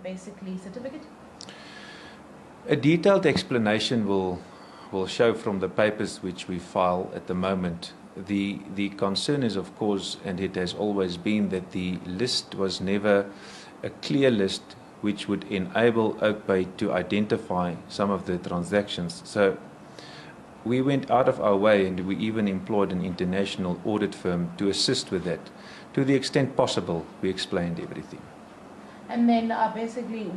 basically certificate? A detailed explanation will show from the papers which we file at the moment. The concern is, of course, and it has always been, that the list was never a clear list which would enable Oakbay to identify some of the transactions. So we went out of our way, and we even employed an international audit firm to assist with that. To the extent possible, we explained everything. And then basically,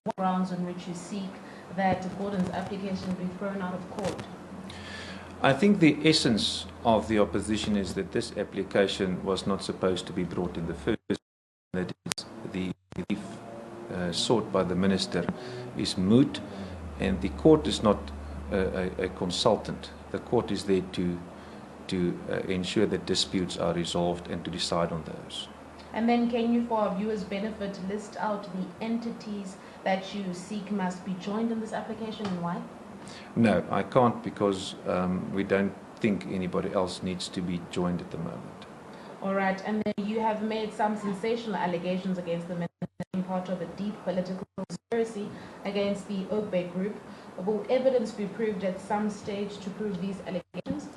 what grounds on which you seek that Gordon's application be thrown out of court? I think the essence of the opposition is that this application was not supposed to be brought in the first place. That is, the relief sought by the minister is moot, and the court is not a consultant. The court is there to ensure that disputes are resolved and to decide on those. And then can you, for our viewers' benefit, list out the entities that you seek must be joined in this application and why? No, I can't, because we don't think anybody else needs to be joined at the moment. All right, and then you have made some sensational allegations against the minister being part of a deep political conspiracy against the Oakbay group. Will evidence be proved at some stage to prove these allegations?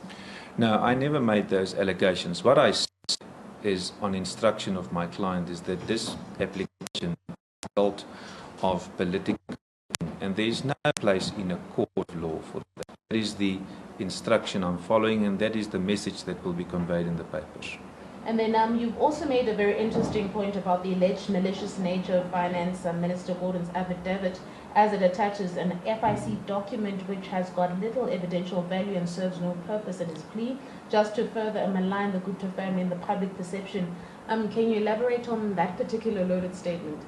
No, I never made those allegations. What I said is, on instruction of my client, is that this application is a result of political, and there is no place in a court of law for that. That is the instruction I'm following, and that is the message that will be conveyed in the papers. And then you've also made a very interesting point about the alleged malicious nature of Finance Minister Gordon's affidavit, as it attaches an FIC document which has got little evidential value and serves no purpose in his plea, just to further malign the Gupta family in the public perception. Can you elaborate on that particular loaded statement?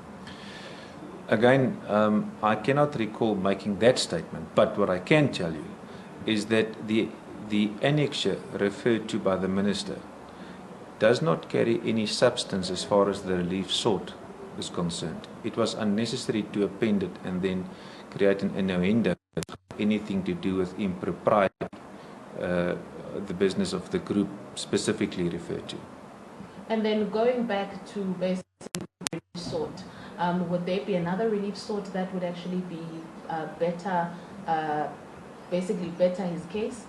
Again, I cannot recall making that statement, but what I can tell you is that the annexure referred to by the minister does not carry any substance as far as the relief sought is concerned. It was unnecessary to append it and then create an innuendo, anything to do with impropriety, the business of the group specifically referred to. And then going back to basically relief sought, would there be another relief sought that would actually be basically better his case?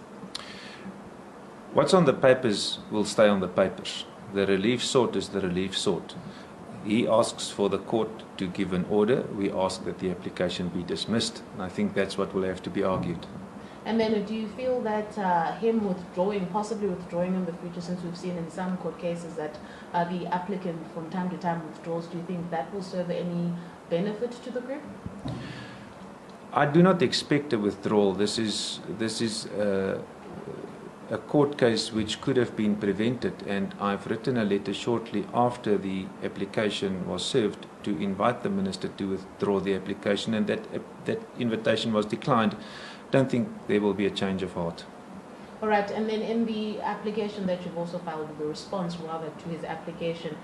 What's on the papers will stay on the papers. The relief sought is the relief sought. He asks for the court to give an order. We ask that the application be dismissed. And I think that's what will have to be argued. And then do you feel that him possibly withdrawing in the future, since we've seen in some court cases that the applicant from time to time withdraws, do you think that will serve any benefit to the group? I do not expect a withdrawal. This is a court case which could have been prevented, and I've written a letter shortly after the application was served to invite the minister to withdraw the application, and that invitation was declined. Don't think there will be a change of heart. All right, and then in the application that you've also filed, the response rather to his application,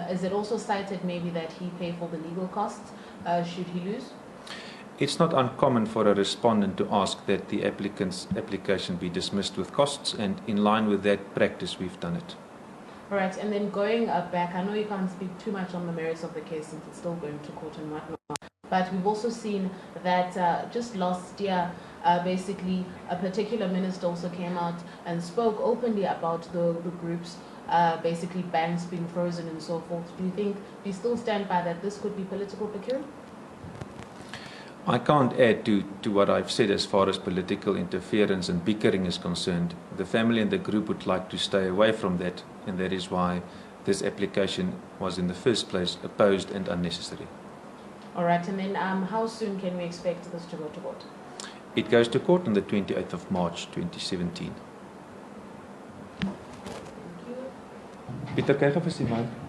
is it also cited maybe that he pay for the legal costs should he lose? It's not uncommon for a respondent to ask that the applicant's application be dismissed with costs, and in line with that practice, we've done it. All right, and then going back, I know you can't speak too much on the merits of the case since it's still going to court and whatnot, but we've also seen that just last year, basically, a particular minister also came out and spoke openly about the group's basically banks being frozen and so forth. Do you still stand by that this could be political procurement? I can't add to what I've said as far as political interference and bickering is concerned. The family and the group would like to stay away from that, and that is why this application was in the first place opposed and unnecessary. All right, and then how soon can we expect this to go to court? It goes to court on the 28th of March 2017. Thank you. Pieter, kijk even die mic.